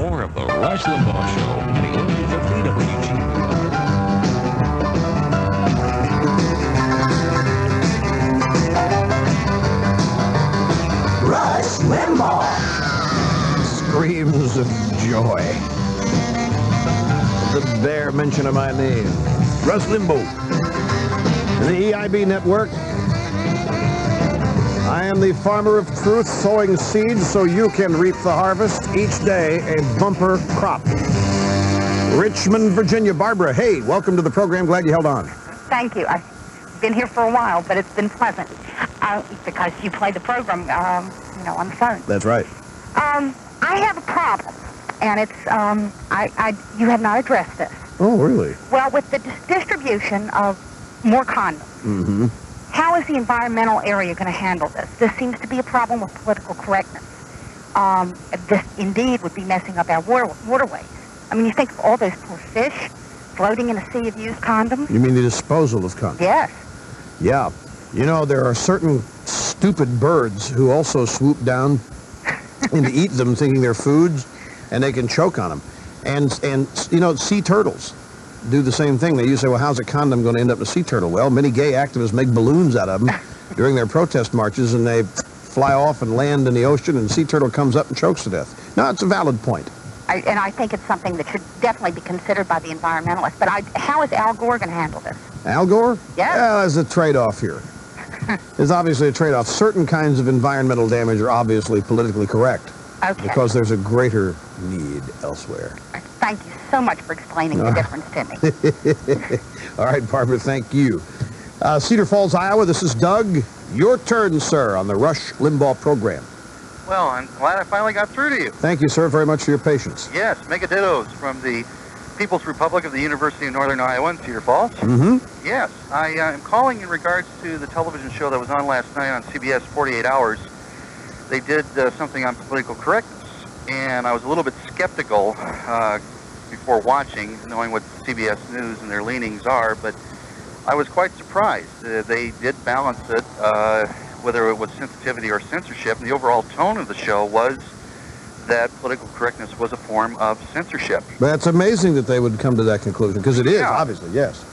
more of the Rush Limbaugh Show on the 1150 WGBR. Rush Limbaugh. Screams of joy. The bare mention of my name. Rush Limbaugh. The EIB Network. I am the farmer of truth, sowing seeds so you can reap the harvest. Each day, a bumper crop. Richmond, Virginia. Barbara, hey, welcome to the program. Glad you held on. Thank you. I've been here for a while, but it's been pleasant because you play the program, on the phone. That's right. I have a problem, and it's you have not addressed this. Oh, really? Well, with the distribution of more condoms. Mm-hmm. How is the environmental area going to handle this? This seems to be a problem with political correctness. This indeed would be messing up our waterways. I mean, you think of all those poor fish floating in a sea of used condoms. You mean the disposal of condoms? Yes. Yeah. You know, there are certain stupid birds who also swoop down and eat them thinking they're foods, and they can choke on them. And sea turtles do the same thing. You say, well, how's a condom going to end up in a sea turtle? Well, many gay activists make balloons out of them during their protest marches, and they fly off and land in the ocean, and the sea turtle comes up and chokes to death. No, it's a valid point. I think it's something that should definitely be considered by the environmentalists. But how is Al Gore going to handle this? Al Gore? Yeah. Well, there's a trade-off here. There's obviously a trade-off. Certain kinds of environmental damage are obviously politically correct. Okay. Because there's a greater need elsewhere. Thank you so much for explaining the difference to me. All right, Barbara, thank you. Cedar Falls, Iowa, this is Doug. Your turn, sir, on the Rush Limbaugh program. Well, I'm glad I finally got through to you. Thank you, sir, very much for your patience. Yes, Megadittos from the People's Republic of the University of Northern Iowa in Cedar Falls. Mm-hmm. Yes, I am calling in regards to the television show that was on last night on CBS 48 Hours. They did something on political correctness, and I was a little bit skeptical before watching, knowing what CBS News and their leanings are, but I was quite surprised. They did balance it, whether it was sensitivity or censorship, and the overall tone of the show was that political correctness was a form of censorship. That's amazing that they would come to that conclusion, because it is, obviously, yes.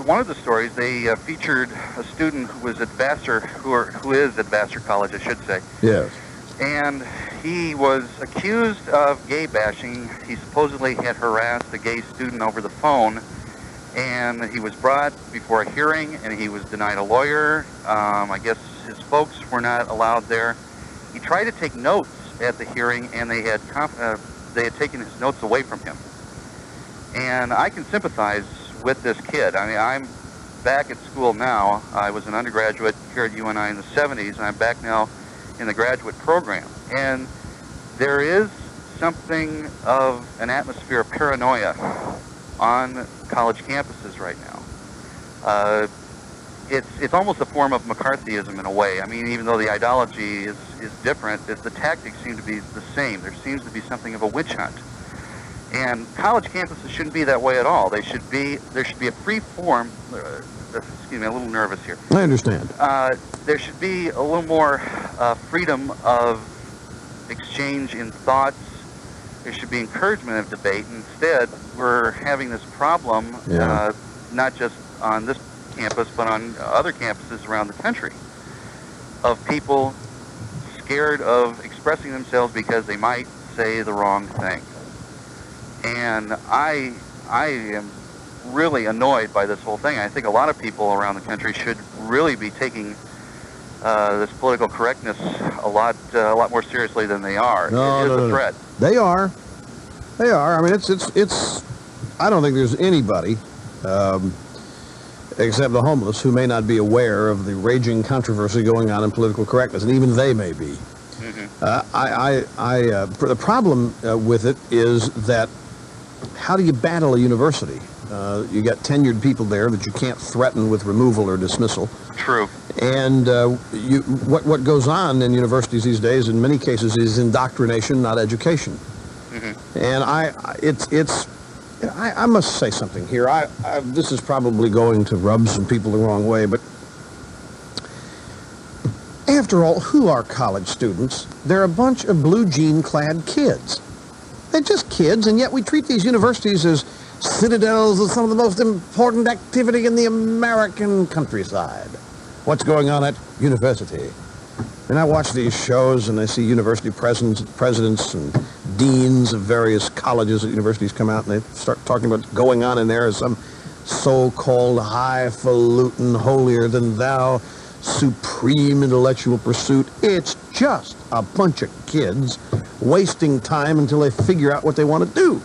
One of the stories, they featured a student who was at Vassar, who is at Vassar College, I should say. Yes. And he was accused of gay bashing. He supposedly had harassed a gay student over the phone, and he was brought before a hearing, and he was denied a lawyer. I guess his folks were not allowed there. He tried to take notes at the hearing, and they had taken his notes away from him. And I can sympathize with this kid. I mean, I'm back at school now. I was an undergraduate here at UNI in the 70s, and I'm back now in the graduate program. And there is something of an atmosphere of paranoia on college campuses right now. It's almost a form of McCarthyism in a way. I mean, even though the ideology is different, the tactics seem to be the same. There seems to be something of a witch hunt. And college campuses shouldn't be that way at all. There should be a free form. Excuse me, I'm a little nervous here. I understand. There should be a little more freedom of exchange in thoughts. There should be encouragement of debate. Instead, we're having this problem, not just on this campus, but on other campuses around the country, of people scared of expressing themselves because they might say the wrong thing. And I am really annoyed by this whole thing. I think a lot of people around the country should really be taking this political correctness a lot more seriously than they are. It is a threat. They are. I mean, it's. I don't think there's anybody, except the homeless, who may not be aware of the raging controversy going on in political correctness, and even they may be. Mm-hmm. The problem with it is that how do you battle a university? You got tenured people there that you can't threaten with removal or dismissal. True. And what goes on in universities these days, in many cases, is indoctrination, not education. Mm-hmm. And I must say something here. This is probably going to rub some people the wrong way, but after all, who are college students? They're a bunch of blue jean-clad kids. They're just kids, and yet we treat these universities as citadels of some of the most important activity in the American countryside. What's going on at university? And I watch these shows, and I see university presidents and deans of various colleges at universities come out, and they start talking about what's going on in there as some so-called highfalutin, holier-than-thou, supreme intellectual pursuit. It's just a bunch of kids wasting time until they figure out what they want to do.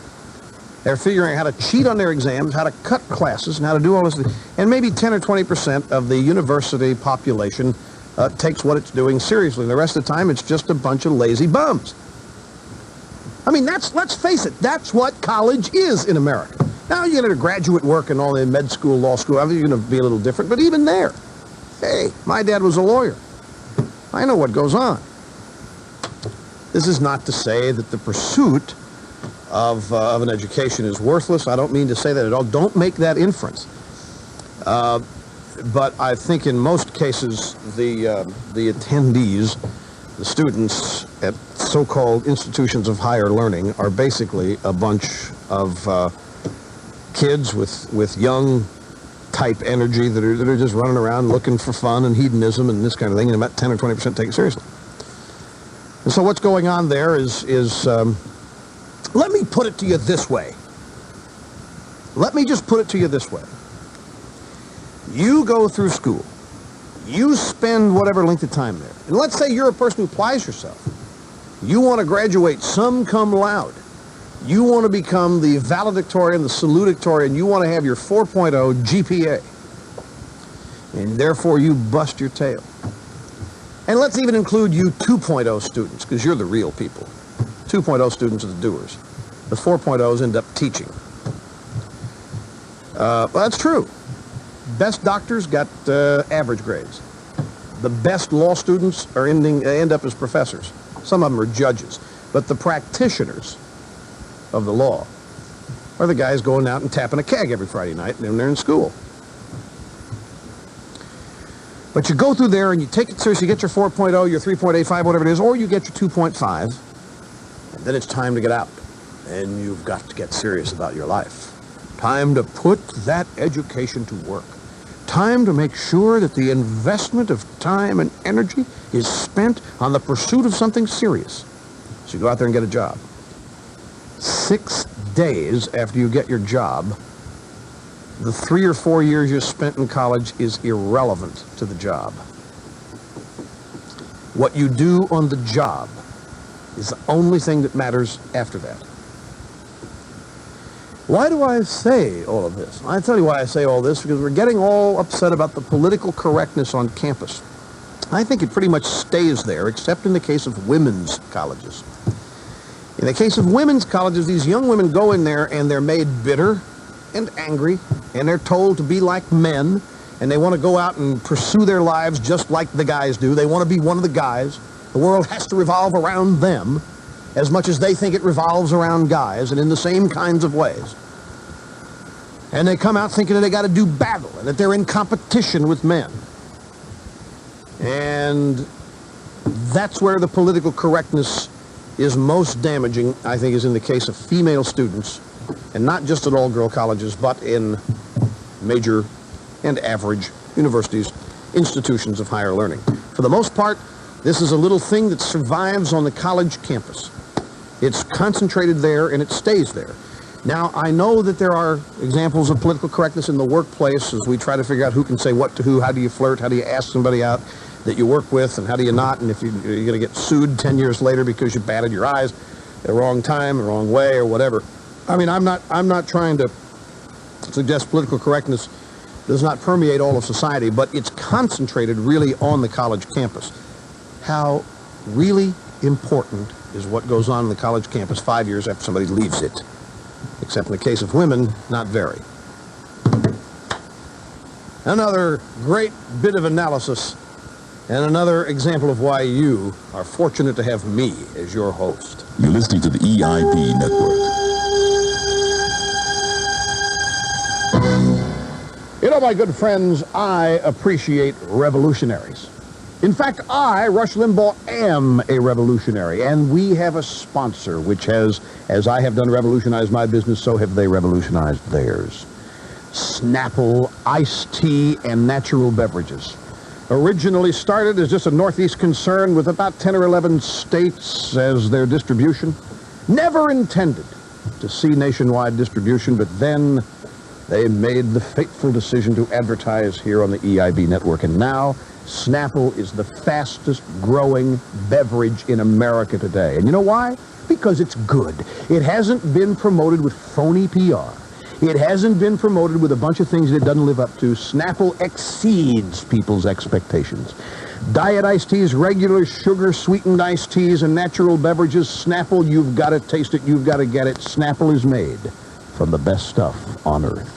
They're figuring out how to cheat on their exams, how to cut classes, and how to do all this. And maybe 10 or 20% of the university population takes what it's doing seriously. The rest of the time, it's just a bunch of lazy bums. I mean, let's face it, that's what college is in America. Now, you get into graduate work and all in med school, law school, I think you're going to be a little different, but even there, hey, my dad was a lawyer. I know what goes on. This is not to say that the pursuit of an education is worthless. I don't mean to say that at all. Don't make that inference. But I think in most cases, the attendees, the students at so-called institutions of higher learning are basically a bunch of kids with young type energy that are just running around looking for fun and hedonism and this kind of thing, and about 10 or 20% take it seriously. And so what's going on there is let me put it to you this way. Let me just put it to you this way. You go through school. You spend whatever length of time there. And let's say you're a person who applies yourself. You want to graduate some cum laude. You want to become the valedictorian, the salutatorian. You want to have your 4.0 GPA. And therefore you bust your tail. And let's even include you 2.0 students, because you're the real people. 2.0 students are the doers. The 4.0s end up teaching. Well, that's true. Best doctors got average grades. The best law students end up as professors. Some of them are judges. But the practitioners of the law are the guys going out and tapping a keg every Friday night, and they're in school. But you go through there and you take it seriously, you get your 4.0, your 3.85, whatever it is, or you get your 2.5, and then it's time to get out. And you've got to get serious about your life. Time to put that education to work. Time to make sure that the investment of time and energy is spent on the pursuit of something serious. So you go out there and get a job. 6 days after you get your job, the 3 or 4 years you spent in college is irrelevant to the job. What you do on the job is the only thing that matters after that. Why do I say all of this? I tell you why I say all this, because we're getting all upset about the political correctness on campus. I think it pretty much stays there, except in the case of women's colleges. In the case of women's colleges, these young women go in there and they're made bitter and angry, and they're told to be like men, and they want to go out and pursue their lives just like the guys do. They want to be one of the guys. The world has to revolve around them as much as they think it revolves around guys, and in the same kinds of ways. And they come out thinking that they got to do battle, and that they're in competition with men. And that's where the political correctness is most damaging, I think, is in the case of female students, and not just at all-girl colleges, but in major and average universities, institutions of higher learning. For the most part, this is a little thing that survives on the college campus. It's concentrated there, and it stays there. Now, I know that there are examples of political correctness in the workplace as we try to figure out who can say what to who, how do you flirt, how do you ask somebody out that you work with, and how do you not, and if you're going to get sued 10 years later because you batted your eyes the wrong time, the wrong way, or whatever. I mean, I'm not trying to suggest political correctness does not permeate all of society, but it's concentrated really on the college campus. How really important is what goes on in the college campus 5 years after somebody leaves it. Except in the case of women, not very. Another great bit of analysis and another example of why you are fortunate to have me as your host. You're listening to the EIB Network. You know, my good friends, I appreciate revolutionaries. In fact, I, Rush Limbaugh, am a revolutionary, and we have a sponsor which has, as I have done revolutionized my business, so have they revolutionized theirs. Snapple iced tea and natural beverages. Originally started as just a Northeast concern with about 10 or 11 states as their distribution. Never intended to see nationwide distribution, but then they made the fateful decision to advertise here on the EIB network. And now, Snapple is the fastest growing beverage in America today. And you know why? Because it's good. It hasn't been promoted with phony PR. It hasn't been promoted with a bunch of things that it doesn't live up to. Snapple exceeds people's expectations. Diet iced teas, regular sugar sweetened iced teas, and natural beverages. Snapple, you've got to taste it, you've got to get it. Snapple is made from the best stuff on earth.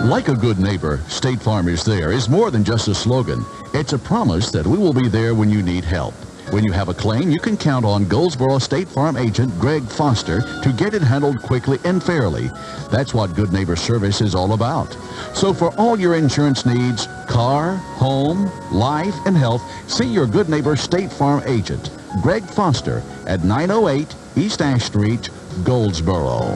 Like a good neighbor, State Farm is there is more than just a slogan. It's a promise that we will be there when you need help. When you have a claim, you can count on Goldsboro State Farm agent Greg Foster to get it handled quickly and fairly. That's what Good Neighbor service is all about. So for all your insurance needs, car, home, life, and health, see your Good Neighbor State Farm agent, Greg Foster, at 908 East Ash Street, Goldsboro.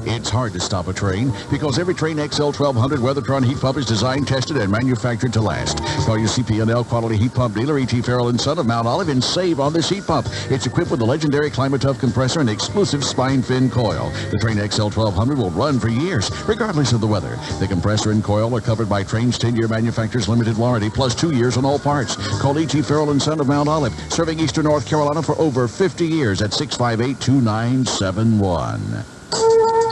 It's hard to stop a train because every Train XL 1200 Weathertron heat pump is designed, tested, and manufactured to last. Call your CP&L quality heat pump dealer, E.T. Farrell & Son of Mount Olive, and save on this heat pump. It's equipped with a legendary Climatuf compressor and exclusive spine fin coil. The Train XL 1200 will run for years, regardless of the weather. The compressor and coil are covered by Train's 10-year manufacturer's limited warranty, plus 2 years on all parts. Call E.T. Farrell & Son of Mount Olive, serving eastern North Carolina for over 50 years at 658-2971.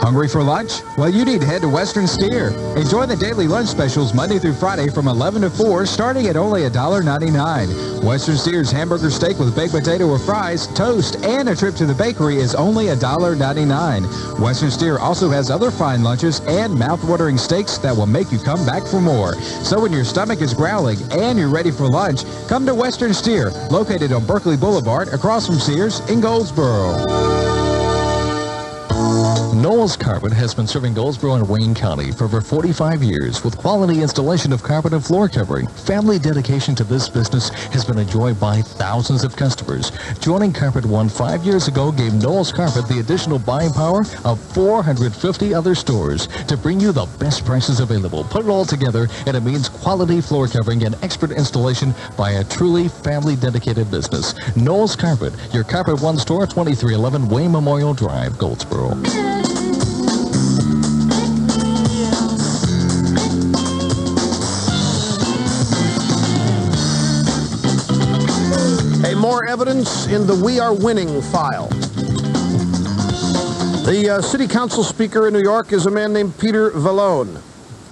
Hungry for lunch? Well, you need to head to Western Steer. Enjoy the daily lunch specials Monday through Friday from 11 to 4, starting at only $1.99. Western Steer's hamburger steak with baked potato or fries, toast, and a trip to the bakery is only $1.99. Western Steer also has other fine lunches and mouth-watering steaks that will make you come back for more. So when your stomach is growling and you're ready for lunch, come to Western Steer, located on Berkeley Boulevard across from Sears in Goldsboro. Knowles Carpet has been serving Goldsboro and Wayne County for over 45 years with quality installation of carpet and floor covering. Family dedication to this business has been enjoyed by thousands of customers. Joining Carpet One 5 years ago gave Knowles Carpet the additional buying power of 450 other stores to bring you the best prices available. Put it all together and it means quality floor covering and expert installation by a truly family dedicated business. Knowles Carpet, your Carpet One store, 2311 Wayne Memorial Drive, Goldsboro. More evidence in the We Are Winning file. The city council speaker in New York is a man named Peter Vallone.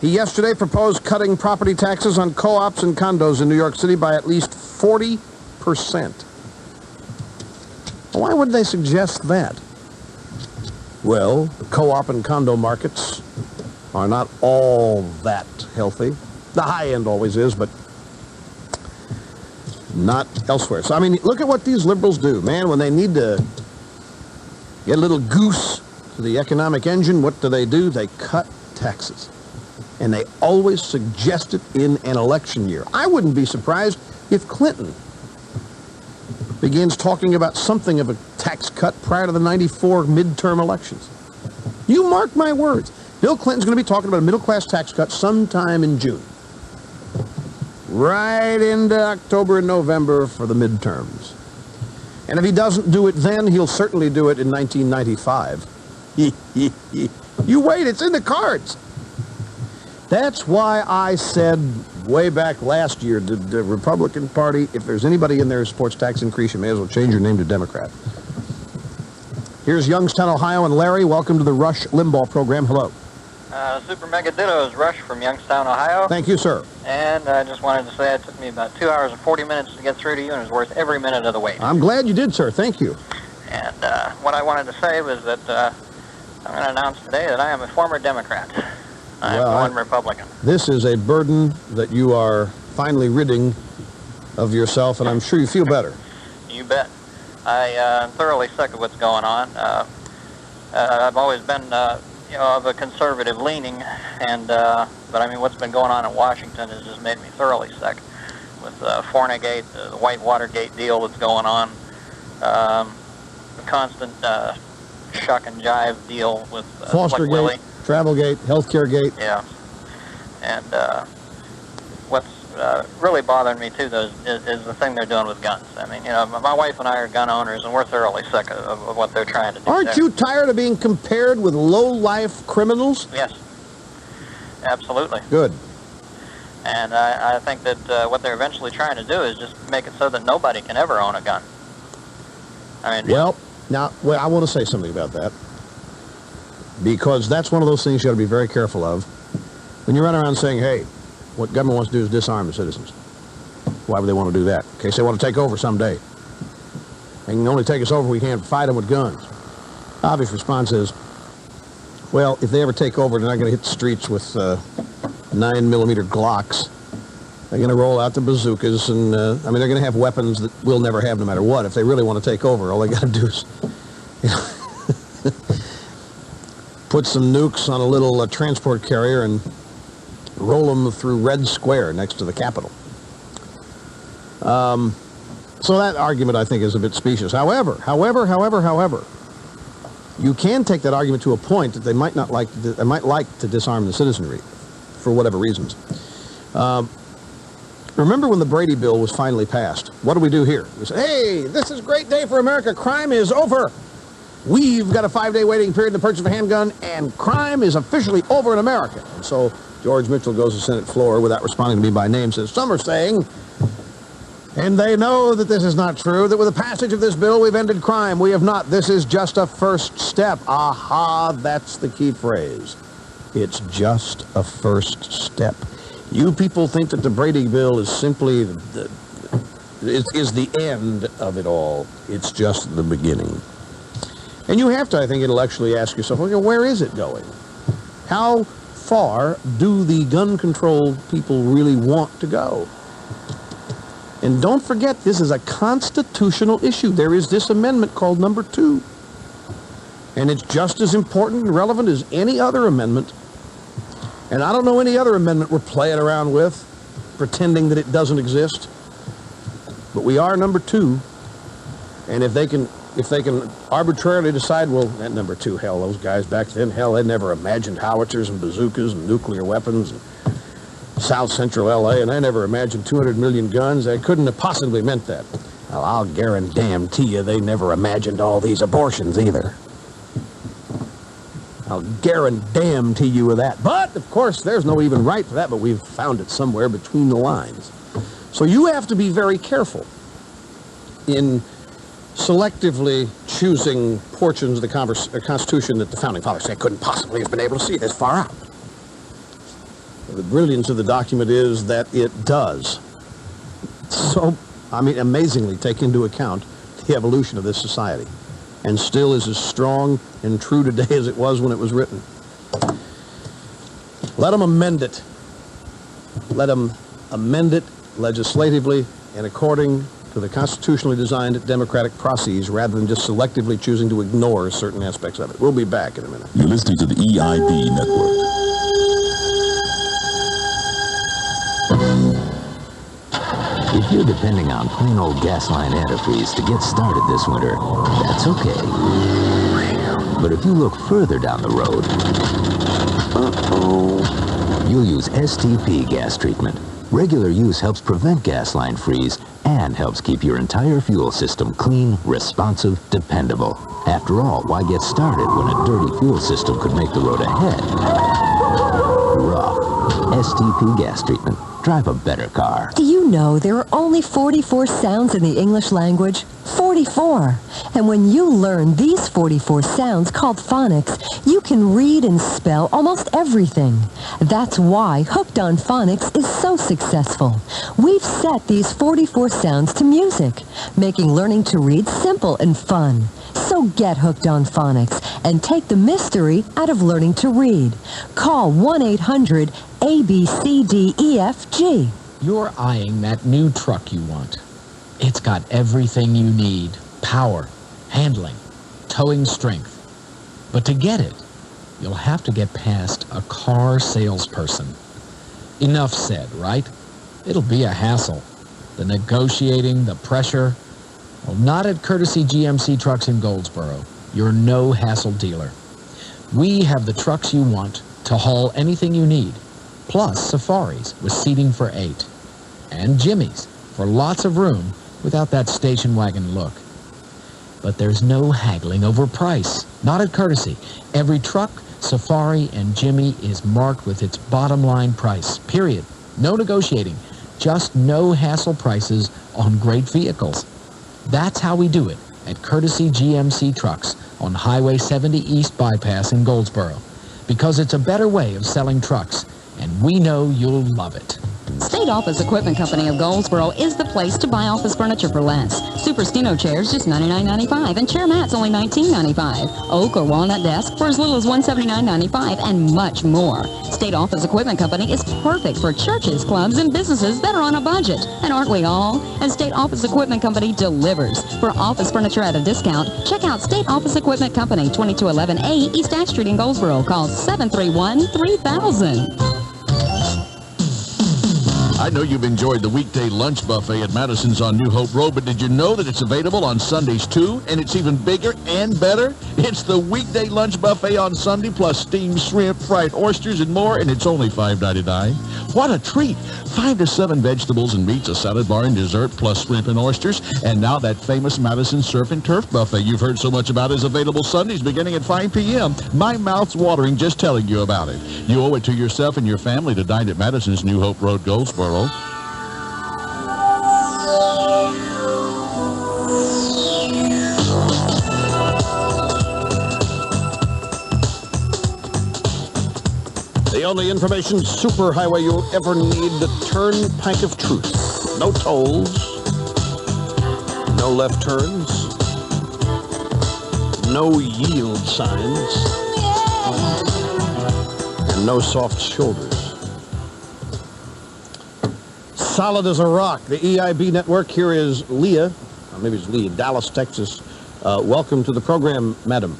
He yesterday proposed cutting property taxes on co-ops and condos in New York City by at least 40%. Why would they suggest that? Well, the co-op and condo markets are not all that healthy. The high end always is, but not elsewhere. So, I mean, look at what these liberals do, man. When they need to get a little goose to the economic engine, what do? They cut taxes. And they always suggest it in an election year. I wouldn't be surprised if Clinton begins talking about something of a tax cut prior to the 94 midterm elections. You mark my words. Bill Clinton's going to be talking about a middle-class tax cut sometime in June. Right into October and November for the midterms. And if he doesn't do it then, he'll certainly do it in 1995. You wait, it's in the cards. That's why I said way back last year to the Republican Party, if there's anybody in there who supports tax increase, you may as well change your name to Democrat. Here's Youngstown, Ohio, and Larry. Welcome to the Rush Limbaugh program. Hello. Super Mega Dittos, Rush from Youngstown, Ohio. Thank you, sir. And I just wanted to say it took me about 2 hours and 40 minutes to get through to you, and it was worth every minute of the wait. I'm glad you did, sir. Thank you. And what I wanted to say was that I'm going to announce today that I am a former Democrat. I'm one Republican. This is a burden that you are finally ridding of yourself, and I'm sure you feel better. You bet. I'm thoroughly sick of what's going on. I've always been of a conservative leaning, and But I mean, what's been going on in Washington has just made me thoroughly sick. With Fornegate, the White Watergate deal that's going on, the constant shuck and jive deal with Fostergate, Willie. Travelgate, Healthcaregate. Yeah. And what's really bothering me too, though, is the thing they're doing with guns. I mean, you know, my wife and I are gun owners, and we're thoroughly sick of what they're trying to do. Aren't you tired of being compared with low-life criminals? Yes. Absolutely. Good. And I think that what they're eventually trying to do is just make it so that nobody can ever own a gun. I mean, Well, I want to say something about that, because that's one of those things you got to be very careful of. When you run around saying, hey, what government wants to do is disarm the citizens. Why would they want to do that? In case they want to take over someday. They can only take us over if we can't fight them with guns. Obvious response is, well, if they ever take over, they're not going to hit the streets with 9mm Glocks. They're going to roll out the bazookas, and I mean, they're going to have weapons that we'll never have no matter what. If they really want to take over, all they got to do is, you know, put some nukes on a little transport carrier and roll them through Red Square next to the Capitol. So that argument, I think, is a bit specious. However, you can take that argument to a point that they might not like. They might like to disarm the citizenry, for whatever reasons. Remember when the Brady bill was finally passed? What do we do here? We say, hey, this is a great day for America. Crime is over. We've got a 5-day waiting period to purchase a handgun, and crime is officially over in America. And so George Mitchell goes to the Senate floor without responding to me by name, says, some are saying, and they know that this is not true, that with the passage of this bill, we've ended crime. We have not. This is just a first step. Aha, that's the key phrase. It's just a first step. You people think that the Brady bill is simply is the end of it all. It's just the beginning. And you have to, I think, intellectually ask yourself, okay, where is it going? How far do the gun control people really want to go? And don't forget, this is a constitutional issue. There is this amendment called number 2. And it's just as important and relevant as any other amendment. And I don't know any other amendment we're playing around with, pretending that it doesn't exist. But we are number 2. And if they can arbitrarily decide, well, that number 2, hell, those guys back then, hell, they never imagined howitzers and bazookas and nuclear weapons and South Central L.A., and I never imagined 200 million guns. They couldn't have possibly meant that. Well, I'll guarantee you they never imagined all these abortions either. I'll guarantee you of that. But, of course, there's no even right for that, but we've found it somewhere between the lines. So you have to be very careful in selectively choosing portions of the Constitution that the Founding Fathers say couldn't possibly have been able to see this far out. The brilliance of the document is that it does. So, I mean, amazingly take into account the evolution of this society, and still is as strong and true today as it was when it was written. Let them amend it. Let them amend it legislatively and according to the constitutionally designed democratic processes, rather than just selectively choosing to ignore certain aspects of it. We'll be back in a minute. You're listening to the EIB Network. If you're depending on plain old gasline antifreeze to get started this winter, that's okay. But if you look further down the road, you'll use STP gas treatment. Regular use helps prevent gasline freeze and helps keep your entire fuel system clean, responsive, dependable. After all, why get started when a dirty fuel system could make the road ahead rough? STP gas treatment. Drive a better car. Do you know there are only 44 sounds in the English language? 44. And when you learn these 44 sounds called phonics, you can read and spell almost everything. That's why Hooked on Phonics is so successful. We've set these 44 sounds to music, making learning to read simple and fun. So get hooked on phonics and take the mystery out of learning to read. Call 1-800-ABCDEFG. You're eyeing that new truck you want. It's got everything you need. Power, handling, towing strength. But to get it, you'll have to get past a car salesperson. Enough said, right? It'll be a hassle. The negotiating, the pressure. Well, not at Courtesy GMC Trucks in Goldsboro. You're no hassle dealer. We have the trucks you want to haul anything you need, plus safaris with seating for 8, and Jimmys for lots of room without that station wagon look. But there's no haggling over price, not at Courtesy. Every truck, safari, and Jimmy is marked with its bottom line price, period. No negotiating, just no hassle prices on great vehicles. That's how we do it at Courtesy GMC Trucks on Highway 70 East Bypass in Goldsboro, because it's a better way of selling trucks, and we know you'll love it. State Office Equipment Company of Goldsboro is the place to buy office furniture for less. Super Steno chairs just $99.95 and chair mats only $19.95. Oak or walnut desk for as little as $179.95 and much more. State Office Equipment Company is perfect for churches, clubs, and businesses that are on a budget. And aren't we all? And State Office Equipment Company delivers. For office furniture at a discount, check out State Office Equipment Company, 2211A East Ash Street in Goldsboro. Call 731-3000. I know you've enjoyed the weekday lunch buffet at Madison's on New Hope Road, but did you know that it's available on Sundays too? And it's even bigger and better. It's the weekday lunch buffet on Sunday, plus steamed shrimp, fried oysters, and more, and it's only $5.99. What a treat! 5 to 7 vegetables and meats, a salad bar and dessert, plus shrimp and oysters. And now that famous Madison Surf and Turf buffet you've heard so much about is available Sundays beginning at 5 p.m. My mouth's watering just telling you about it. You owe it to yourself and your family to dine at Madison's New Hope Road, Goldsboro. The only information superhighway you'll ever need, the Turnpike of Truth. No tolls, no left turns, no yield signs, and no soft shoulders. Solid as a rock. The EIB Network. Here is Leah, or maybe it's Leah, Dallas, Texas. Welcome to the program, madam.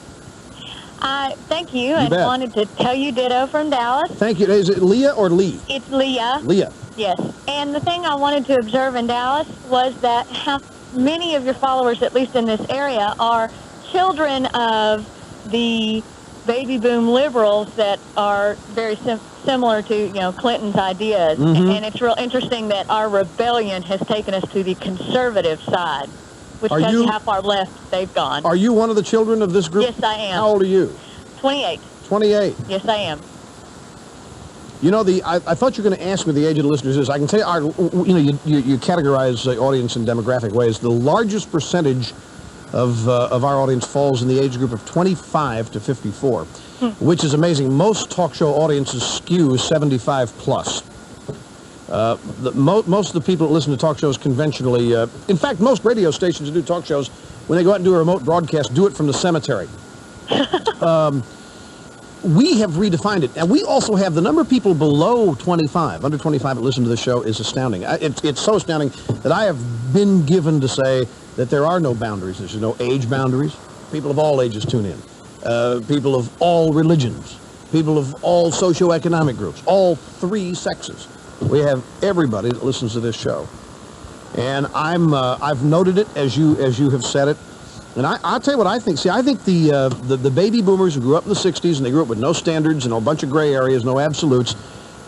Thank you, and bet. wanted to tell you ditto from Dallas. Thank you. Is it Leah or Lee? It's Leah. Leah. Yes. And the thing I wanted to observe in Dallas was that how many of your followers, at least in this area, are children of the baby boom liberals that are very similar to, Clinton's ideas. Mm-hmm. And it's real interesting that our rebellion has taken us to the conservative side, which tells you how far left they've gone. Are you one of the children of this group? Yes, I am. How old are you? 28. 28. Yes, I am. You know, I thought you were going to ask me the age of the listeners is. I can tell you, you categorize the audience in demographic ways. The largest percentage of our audience falls in the age group of 25 to 54, which is amazing. Most talk show audiences skew 75 plus. Most of the people that listen to talk shows conventionally, in fact, most radio stations that do talk shows, when they go out and do a remote broadcast, do it from the cemetery. We have redefined it, and we also have the number of people below 25, under 25 that listen to the show is astounding. It's so astounding that I have been given to say that there are no boundaries. There's no age boundaries. People of all ages tune in. People of all religions. People of all socioeconomic groups. All 3 sexes. We have everybody that listens to this show. And I've noted it as you have said it. And I'll tell you what I think. See, I think the baby boomers who grew up in the 60s and they grew up with no standards and a bunch of gray areas, no absolutes,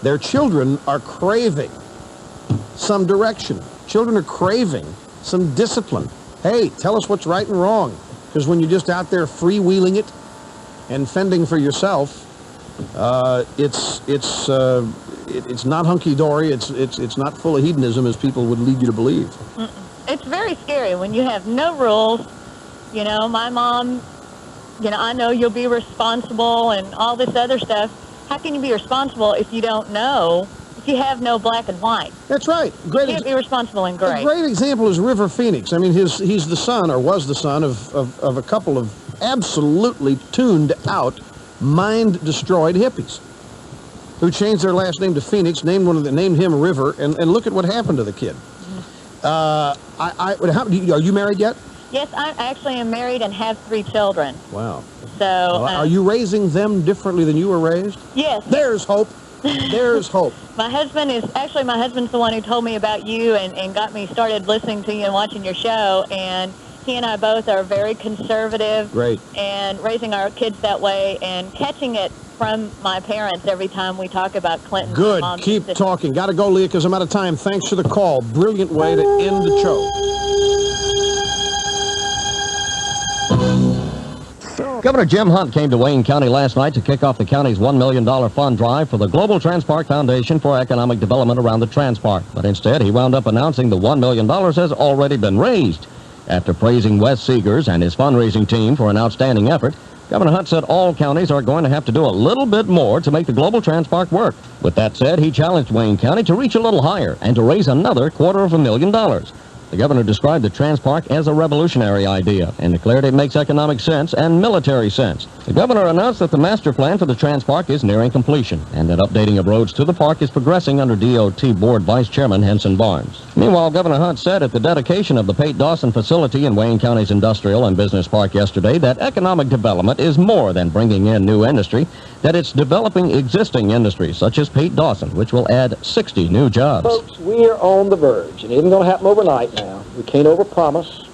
their children are craving some direction. Children are craving some discipline. Hey, tell us what's right and wrong. Because when you're just out there freewheeling it and fending for yourself, it's not hunky-dory. It's not full of hedonism as people would lead you to believe. It's very scary when you have no rules. My mom, I know you'll be responsible and all this other stuff. How can you be responsible if you don't know, if you have no black and white? That's right. You can't be responsible in gray. A great example is River Phoenix. I mean, he's the son, or was the son, of a couple of absolutely tuned out, mind-destroyed hippies who changed their last name to Phoenix, named him River, and look at what happened to the kid. Are you married yet? Yes, I actually am married and have 3 children. Wow. So, are you raising them differently than you were raised? Yes. There's hope. There's hope. My husband's the one who told me about you and got me started listening to you and watching your show, and he and I both are very conservative. Great. And raising our kids that way and catching it from my parents every time we talk about Clinton. Good. Keep talking. Got to go, Leah, because I'm out of time. Thanks for the call. Brilliant way to end the show. Governor Jim Hunt came to Wayne County last night to kick off the county's $1 million fund drive for the Global Transpark Foundation for Economic Development around the Transpark. But instead, he wound up announcing the $1 million has already been raised. After praising Wes Seegers and his fundraising team for an outstanding effort, Governor Hunt said all counties are going to have to do a little bit more to make the Global Transpark work. With that said, he challenged Wayne County to reach a little higher and to raise another $250,000. The governor described the Transpark as a revolutionary idea and declared it makes economic sense and military sense. The governor announced that the master plan for the Transpark is nearing completion and that updating of roads to the park is progressing under DOT Board Vice Chairman Henson Barnes. Meanwhile, Governor Hunt said at the dedication of the Pate Dawson facility in Wayne County's Industrial and Business Park yesterday that economic development is more than bringing in new industry, that it's developing existing industries such as Pate Dawson, which will add 60 new jobs. Folks, we are on the verge, and it isn't going to happen overnight now. We can't overpromise.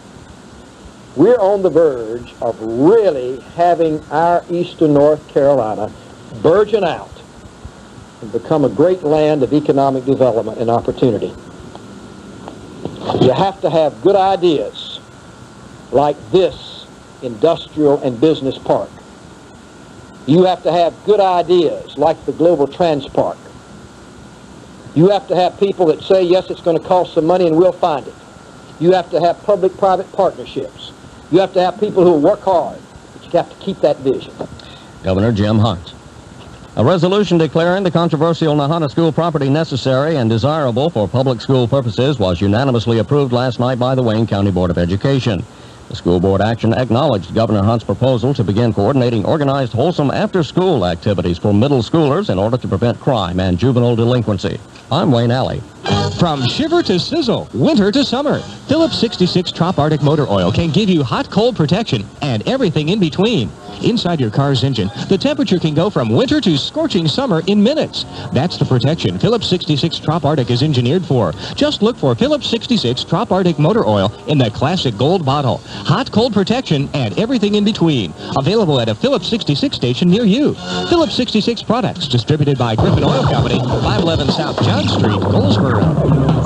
We're on the verge of really having our eastern North Carolina burgeon out and become a great land of economic development and opportunity. You have to have good ideas like this industrial and business park. You have to have good ideas like the Global Transpark. You have to have people that say, yes, it's going to cost some money and we'll find it. You have to have public-private partnerships. You have to have people who will work hard, but you have to keep that vision. Governor Jim Hunt. A resolution declaring the controversial Nahana School property necessary and desirable for public school purposes was unanimously approved last night by the Wayne County Board of Education. The school board action acknowledged Governor Hunt's proposal to begin coordinating organized, wholesome after-school activities for middle schoolers in order to prevent crime and juvenile delinquency. I'm Wayne Alley. From shiver to sizzle, winter to summer, Phillips 66 Trop Arctic Motor Oil can give you hot-cold protection and everything in between. Inside your car's engine, the temperature can go from winter to scorching summer in minutes. That's the protection Phillips 66 Trop Arctic is engineered for. Just look for Phillips 66 Trop Arctic Motor Oil in the classic gold bottle. Hot, cold protection and everything in between. Available at a Phillips 66 station near you. Phillips 66 products distributed by Griffin Oil Company, 511 South John Street, Goldsboro.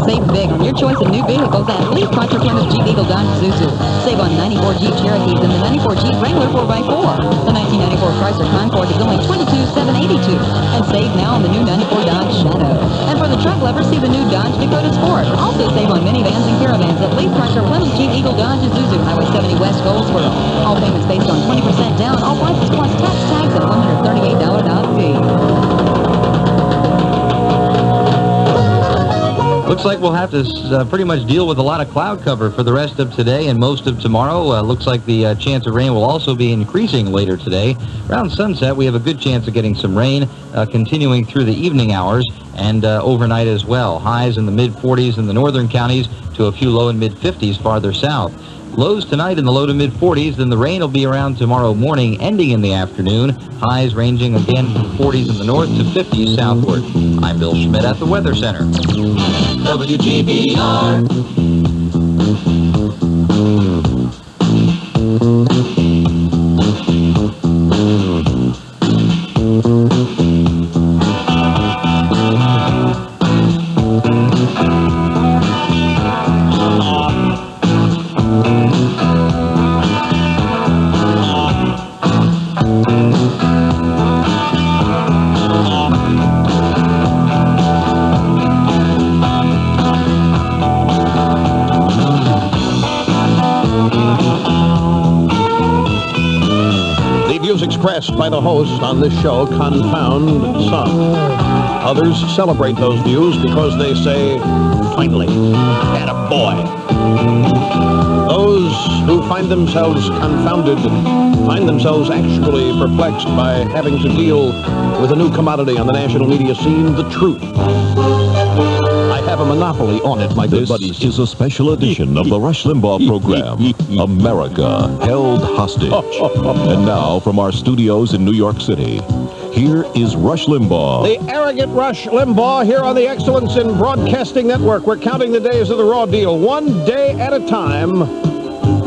Save big on your choice of new vehicles at Lee Chrysler Plymouth Jeep Eagle Dodge Isuzu. Save on 94 Jeep Cherokees and the 94 Jeep Wrangler 4x4. The 1994 Chrysler Concord is only $22,782. And save now on the new 94 Dodge Shadow. And for the truck lovers, see the new Dodge Dakota Sport. Also save on minivans and caravans at Lee Chrysler Plymouth Jeep Eagle Dodge Isuzu, Highway 70 West, Goldsboro. All payments based on 20% down. All prices plus tax tags and $138 Dodge fee. Looks like we'll have to pretty much deal with a lot of cloud cover for the rest of today and most of tomorrow. Looks like the chance of rain will also be increasing later today. Around sunset, we have a good chance of getting some rain continuing through the evening hours and overnight as well. Highs in the mid-40s in the northern counties to a few low and mid-50s farther south. Lows tonight in the low to mid-40s, then the rain will be around tomorrow morning, ending in the afternoon. Highs ranging again from 40s in the north to 50s southward. I'm Bill Schmidt at the Weather Center. WGBR. Expressed by the host on this show confound some. Others celebrate those views because they say, finally, attaboy. Those who find themselves confounded find themselves actually perplexed by having to deal with a new commodity on the national media scene, the truth. I have a monopoly on it, my good buddies. This is a special edition of the Rush Limbaugh program, America Held Hostage. And now, from our studios in New York City, Here is Rush Limbaugh. The arrogant Rush Limbaugh here on the Excellence in Broadcasting Network. We're counting the days of the raw deal, one day at a time.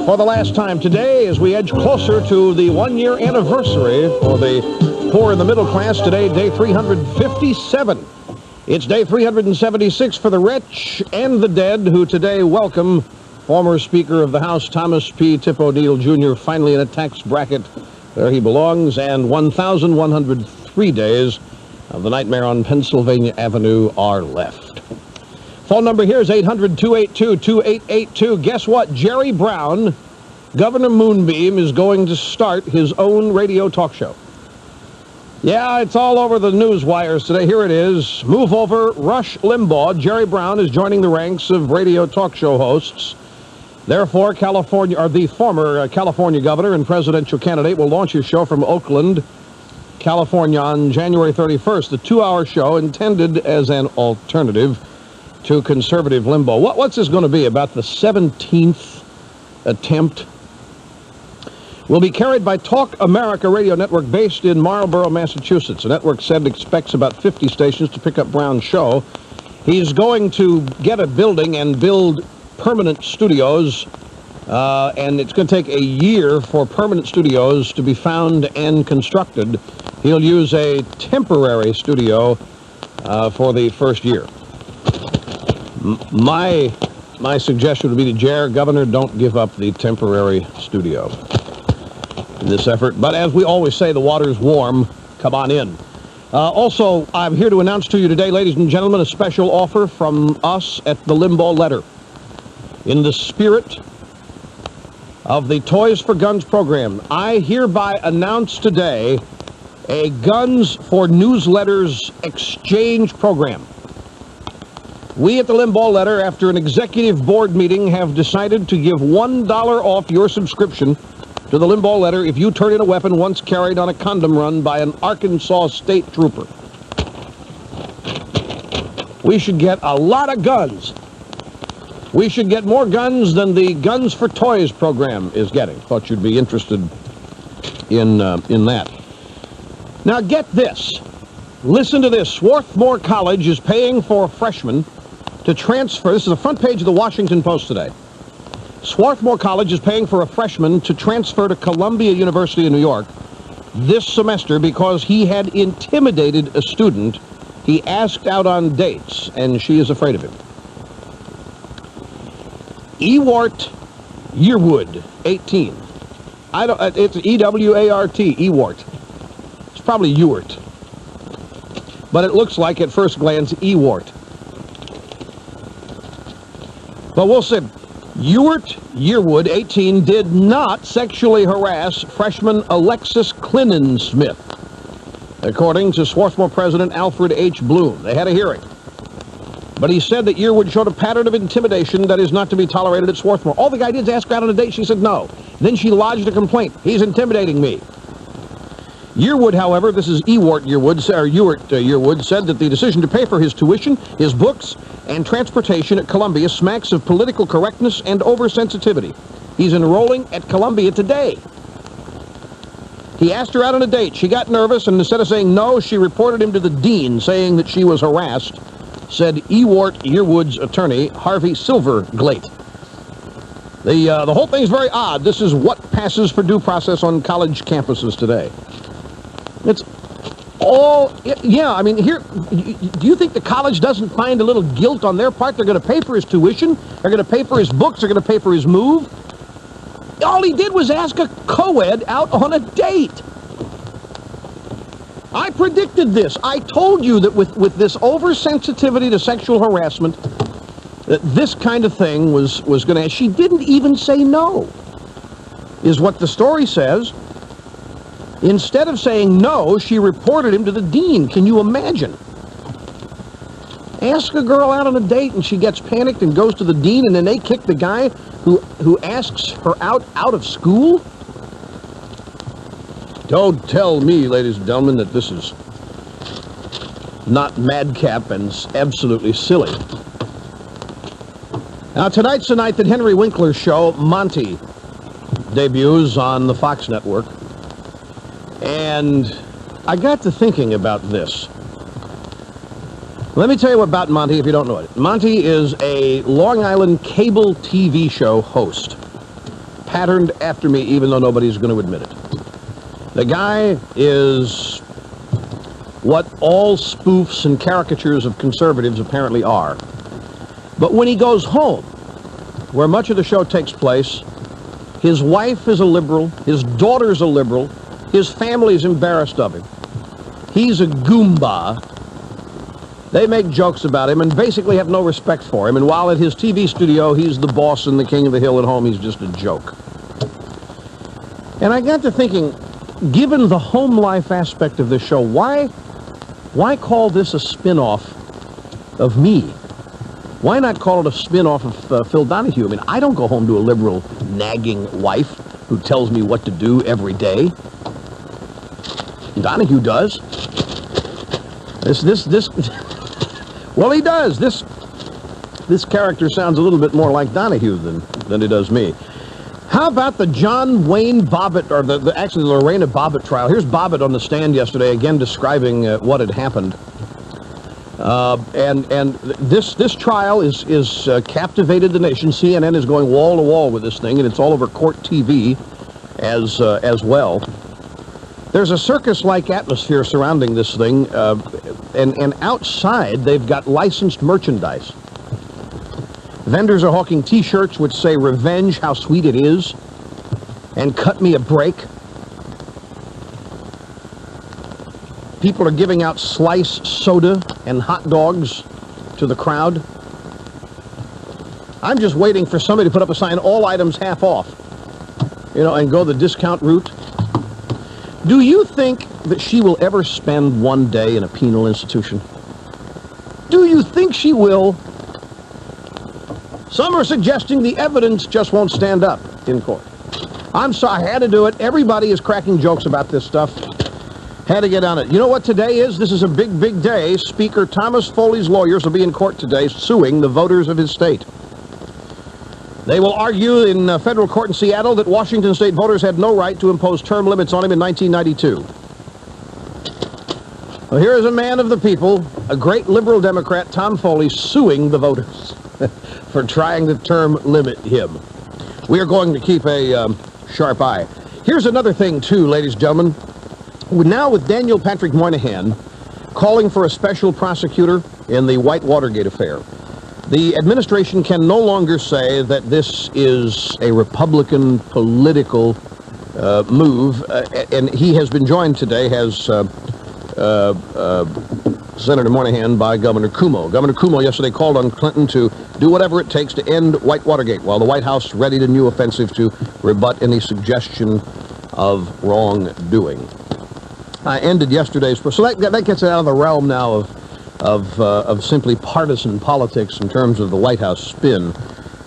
For the last time today, as we edge closer to the one-year anniversary for the poor and the middle class, today, day 357. It's day 376 for the rich and the dead, who today welcome former Speaker of the House, Thomas P. Tip O'Neill, Jr., finally in a tax bracket where he belongs, and 1,103 days of the nightmare on Pennsylvania Avenue are left. Phone number here is 800-282-2882. Guess what? Jerry Brown, Governor Moonbeam, is going to start his own radio talk show. Yeah, it's all over the news wires today. Here it is. Move over, Rush Limbaugh. Jerry Brown is joining the ranks of radio talk show hosts. Therefore, the former California governor and presidential candidate will launch his show from Oakland, California on January 31st. The 2-hour show intended as an alternative to conservative Limbaugh. What's this going to be, about the 17th attempt? Will be carried by Talk America Radio Network based in Marlborough, Massachusetts. The network said it expects about 50 stations to pick up Brown's show. He's going to get a building and build permanent studios, and it's going to take a year for permanent studios to be found and constructed. He'll use a temporary studio for the first year. My suggestion would be to Governor, don't give up the temporary studio in this effort. But as we always say, the water's warm. Come on in. Also, I'm here to announce to you today, ladies and gentlemen, a special offer from us at the Limbaugh Letter. In the spirit of the Toys for Guns program, I hereby announce today a Guns for Newsletters exchange program. We at the Limbaugh Letter, after an executive board meeting, have decided to give $1 off your subscription to the Limbaugh Letter if you turn in a weapon once carried on a condom run by an Arkansas state trooper. We should get a lot of guns. We should get more guns than the Guns for Toys program is getting. Thought you'd be interested in that. Now get this. Listen to this. Swarthmore College is paying for freshmen to transfer. This is the front page of the Washington Post today. Swarthmore College is paying for a freshman to transfer to Columbia University in New York this semester because he had intimidated a student he asked out on dates, and she is afraid of him. Ewart Yearwood, 18. It's E-W-A-R-T, Ewart. It's probably Ewart. But it looks like, at first glance, Ewart. But we'll see. Ewart Yearwood, 18, did not sexually harass freshman Alexis Clinton-Smith, according to Swarthmore President Alfred H. Bloom. They had a hearing. But he said that Yearwood showed a pattern of intimidation that is not to be tolerated at Swarthmore. All the guy did is ask her out on a date. She said no. Then she lodged a complaint. He's intimidating me. Yearwood, however, this is Ewart Yearwood, said that the decision to pay for his tuition, his books, and transportation at Columbia smacks of political correctness and oversensitivity. He's enrolling at Columbia today. He asked her out on a date. She got nervous, and instead of saying no, she reported him to the dean, saying that she was harassed, said Ewart Yearwood's attorney, Harvey Silverglate. The whole thing's very odd. This is what passes for due process on college campuses today. It's all, yeah, I mean, here, do you think the college doesn't find a little guilt on their part? They're going to pay for his tuition, they're going to pay for his books, they're going to pay for his move. All he did was ask a co-ed out on a date. I predicted this. I told you that with this oversensitivity to sexual harassment, that this kind of thing was going to... She didn't even say no, is what the story says. Instead of saying no, she reported him to the dean. Can you imagine? Ask a girl out on a date and she gets panicked and goes to the dean, and then they kick the guy who asks her out of school? Don't tell me, ladies and gentlemen, that this is not madcap and absolutely silly. Now, tonight's the night that Henry Winkler's show, Monty, debuts on the Fox network. And I got to thinking about this. Let me tell you about Monty if you don't know it. Monty is a Long Island cable TV show host, patterned after me even though nobody's going to admit it. The guy is what all spoofs and caricatures of conservatives apparently are. But when he goes home, where much of the show takes place, his wife is a liberal, his daughter's a liberal, his family's embarrassed of him. He's a Goomba. They make jokes about him and basically have no respect for him. And while at his TV studio, he's the boss and the king of the hill, at home, he's just a joke. And I got to thinking, given the home life aspect of this show, why call this a spin-off of me? Why not call it a spin-off of Phil Donahue? I mean, I don't go home to a liberal, nagging wife who tells me what to do every day. Donahue does. Well, he does. This character sounds a little bit more like Donahue than it does me. How about the John Wayne Bobbitt, or actually the Lorena Bobbitt trial? Here's Bobbitt on the stand yesterday, again describing what had happened. And this trial is captivated the nation. CNN is going wall to wall with this thing, and it's all over court TV as well. There's a circus-like atmosphere surrounding this thing, and outside they've got licensed merchandise. Vendors are hawking T-shirts which say "Revenge, how sweet it is," and "Cut me a break." People are giving out slice soda and hot dogs to the crowd. I'm just waiting for somebody to put up a sign, "All items half off," and go the discount route. Do you think that she will ever spend one day in a penal institution? Do you think she will? Some are suggesting the evidence just won't stand up in court. I'm sorry, I had to do it. Everybody is cracking jokes about this stuff. Had to get on it. You know what today is? This is a big, big day. Speaker Thomas Foley's lawyers will be in court today suing the voters of his state. They will argue in federal court in Seattle that Washington state voters had no right to impose term limits on him in 1992. Well, here is a man of the people, a great liberal Democrat, Tom Foley, suing the voters for trying to term limit him. We are going to keep a sharp eye. Here's another thing, too, ladies and gentlemen. Now with Daniel Patrick Moynihan calling for a special prosecutor in the White Watergate affair, the administration can no longer say that this is a Republican political move, and he has been joined today, Senator Moynihan, by Governor Cuomo. Governor Cuomo yesterday called on Clinton to do whatever it takes to end White Watergate, while the White House readied a new offensive to rebut any suggestion of wrongdoing. I ended yesterday's, so that gets it out of the realm now of simply partisan politics in terms of the White House spin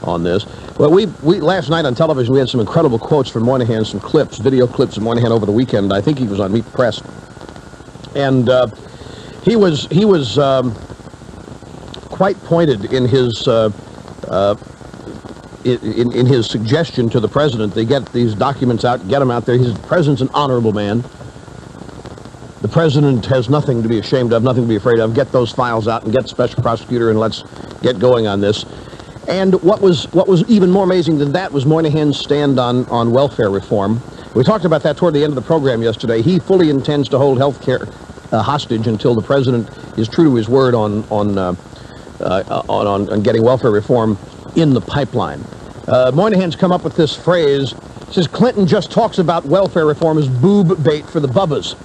on this. Well, we last night on television we had some incredible quotes from Moynihan, some clips, video clips of Moynihan over the weekend. I think he was on Meet the Press, and he was quite pointed in his in his suggestion to the president. They get these documents out, get them out there. The president's an honorable man. The president has nothing to be ashamed of, nothing to be afraid of. Get those files out and get the special prosecutor, and let's get going on this. And what was even more amazing than that was Moynihan's stand on welfare reform. We talked about that toward the end of the program yesterday. He fully intends to hold health care hostage until the president is true to his word on getting welfare reform in the pipeline. Moynihan's come up with this phrase. Says Clinton just talks about welfare reform as boob bait for the bubbas,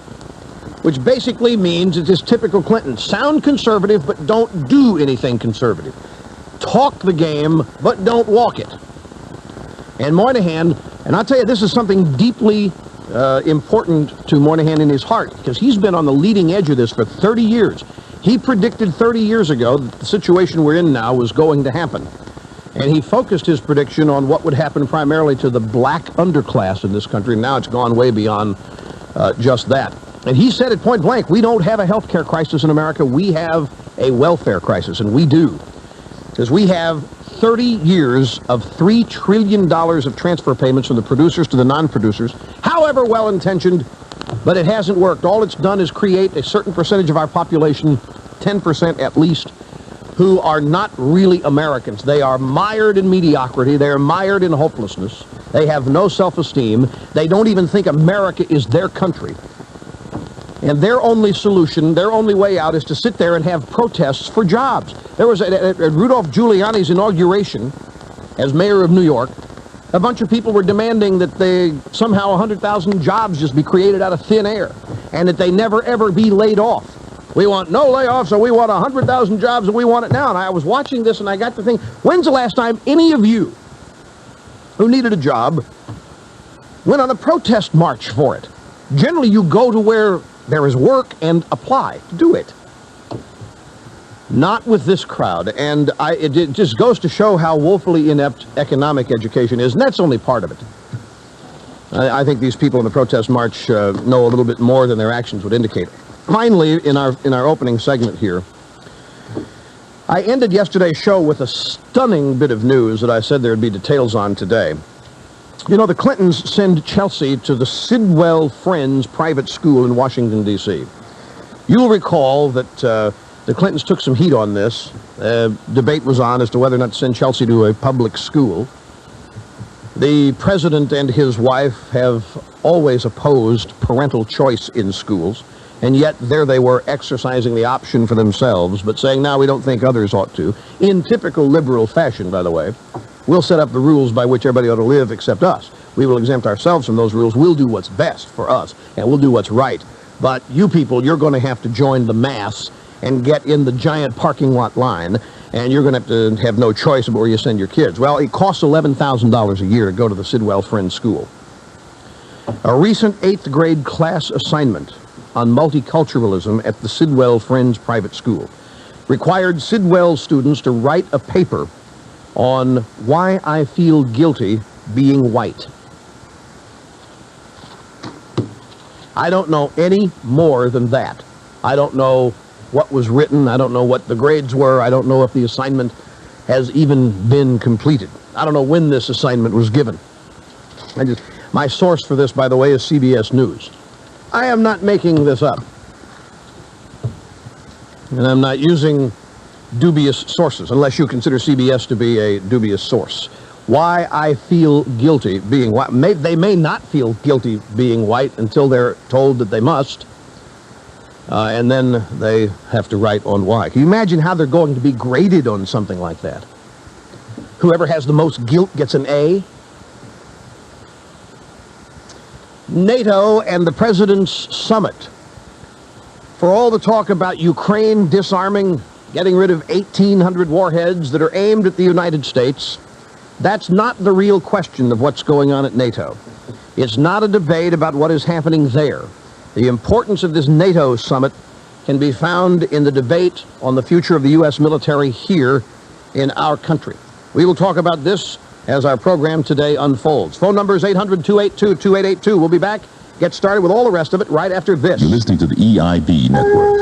which basically means it is typical Clinton. Sound conservative, but don't do anything conservative. Talk the game, but don't walk it. And Moynihan, and I'll tell you, this is something deeply important to Moynihan in his heart, because he's been on the leading edge of this for 30 years. He predicted 30 years ago that the situation we're in now was going to happen. And he focused his prediction on what would happen primarily to the black underclass in this country. Now it's gone way beyond just that. And he said it point blank, we don't have a health care crisis in America, we have a welfare crisis, and we do. Because we have 30 years of $3 trillion of transfer payments from the producers to the non-producers, however well-intentioned, But it hasn't worked. All it's done is create a certain percentage of our population, 10% at least, who are not really Americans. They are mired in mediocrity. They are mired in hopelessness. They have no self-esteem. They don't even think America is their country. And their only solution, their only way out is to sit there and have protests for jobs. There was at Rudolph Giuliani's inauguration as mayor of New York, a bunch of people were demanding that somehow 100,000 jobs just be created out of thin air and that they never ever be laid off. We want no layoffs, or we want 100,000 jobs, and we want it now. And I was watching this and I got to think, when's the last time any of you who needed a job went on a protest march for it? Generally, you go to where there is work and apply to do it. Not with this crowd. And it just goes to show how woefully inept economic education is, and that's only part of it. I think these people in the protest march know a little bit more than their actions would indicate. Finally, in our opening segment here, I ended yesterday's show with a stunning bit of news that I said there would be details on today. You know, the Clintons send Chelsea to the Sidwell Friends private school in Washington, D.C. You'll recall that the Clintons took some heat on this. Debate was on as to whether or not to send Chelsea to a public school. The president and his wife have always opposed parental choice in schools, and yet there they were exercising the option for themselves, but saying, now we don't think others ought to. In typical liberal fashion, by the way. We'll set up the rules by which everybody ought to live except us. We will exempt ourselves from those rules. We'll do what's best for us, and we'll do what's right. But you people, you're going to have to join the mass and get in the giant parking lot line, and you're going to have no choice about where you send your kids. Well, it costs $11,000 a year to go to the Sidwell Friends School. A recent 8th grade class assignment on multiculturalism at the Sidwell Friends private school required Sidwell students to write a paper on why I feel guilty being white. I don't know any more than that. I don't know what was written. I don't know what the grades were. I don't know if the assignment has even been completed. I don't know when this assignment was given. My source for this, by the way, is CBS News. I am not making this up. And I'm not using dubious sources, unless you consider CBS to be a dubious source. Why I feel guilty being white. They may not feel guilty being white until they're told that they must. And then they have to write on why. Can you imagine how they're going to be graded on something like that? Whoever has the most guilt gets an A. NATO and the President's Summit. For all the talk about Ukraine disarming, getting rid of 1,800 warheads that are aimed at the United States, that's not the real question of what's going on at NATO. It's not a debate about what is happening there. The importance of this NATO summit can be found in the debate on the future of the U.S. military here in our country. We will talk about this as our program today unfolds. Phone number is 800-282-2882. We'll be back, get started with all the rest of it right after this. You're listening to the EIB Network.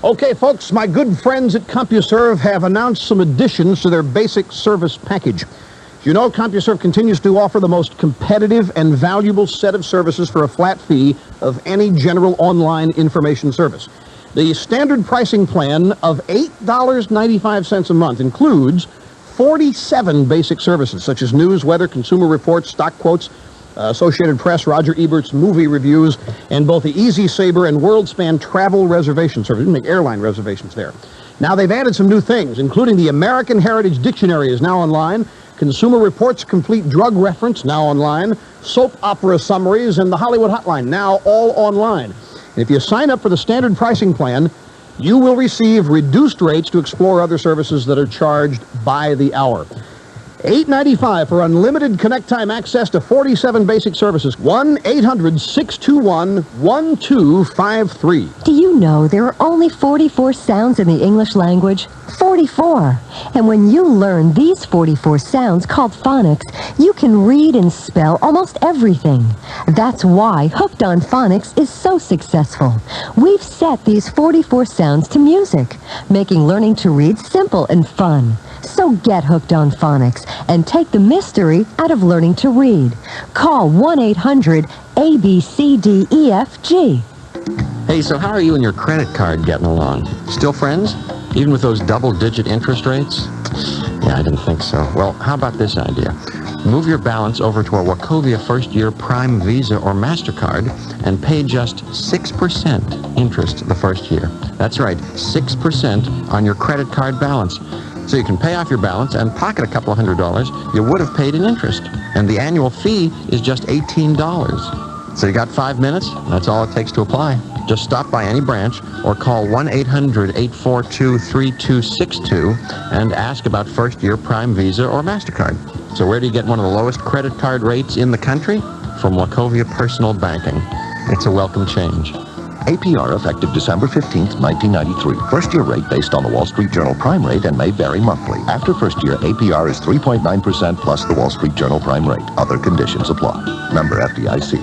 Okay, folks, my good friends at CompuServe have announced some additions to their basic service package. You know, CompuServe continues to offer the most competitive and valuable set of services for a flat fee of any general online information service. The standard pricing plan of $8.95 a month includes 47 basic services, such as news, weather, consumer reports, stock quotes, Associated Press, Roger Ebert's movie reviews, and both the Easy Saber and WorldSpan travel reservation service. You can make airline reservations there. Now, they've added some new things, including the American Heritage Dictionary is now online, Consumer Reports Complete Drug Reference, now online, soap opera summaries, and the Hollywood Hotline, now all online. And if you sign up for the standard pricing plan, you will receive reduced rates to explore other services that are charged by the hour. $8.95 for unlimited connect time access to 47 basic services. 1-800-621-1253. Do you know there are only 44 sounds in the English language? 44. And when you learn these 44 sounds called phonics, you can read and spell almost everything. That's why Hooked on Phonics is so successful. We've set these 44 sounds to music, making learning to read simple and fun. So get hooked on phonics and take the mystery out of learning to read. Call 1-800-ABCDEFG. Hey, so how are you and your credit card getting along? Still friends? Even with those double-digit interest rates? Yeah, I didn't think so. Well, how about this idea? Move your balance over to a Wachovia first-year Prime Visa or MasterCard and pay just 6% interest the first year. That's right, 6% on your credit card balance. So you can pay off your balance and pocket a couple of $100 you would have paid in interest. And the annual fee is just $18. So you got 5 minutes? That's all it takes to apply. Just stop by any branch or call 1-800-842-3262 and ask about first-year Prime Visa or MasterCard. So where do you get one of the lowest credit card rates in the country? From Wachovia Personal Banking. It's a welcome change. APR effective December 15th, 1993. First-year rate based on the Wall Street Journal Prime rate and may vary monthly. After first year, APR is 3.9% plus the Wall Street Journal Prime rate. Other conditions apply. Member FDIC.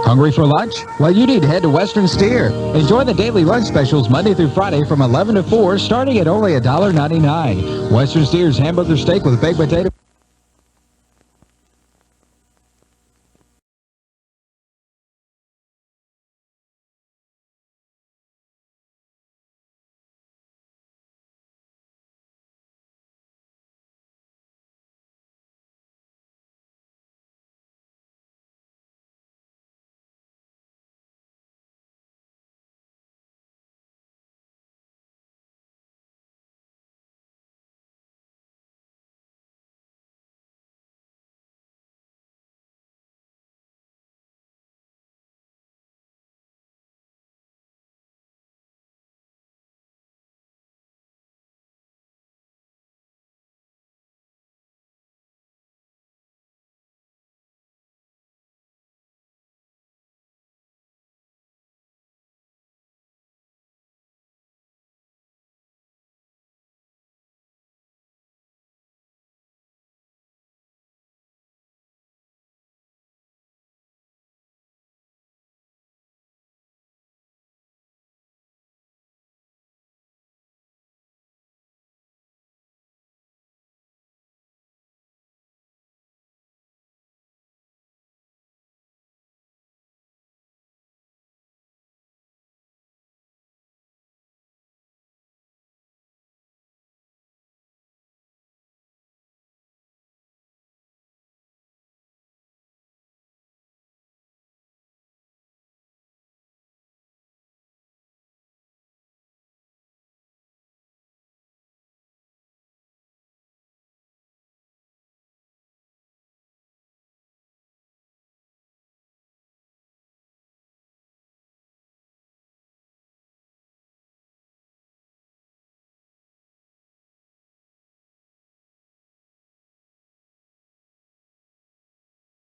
Hungry for lunch? Well, you need to head to Western Steer. Enjoy the daily lunch specials Monday through Friday from 11 to 4, starting at only $1.99. Western Steer's hamburger steak with baked potato.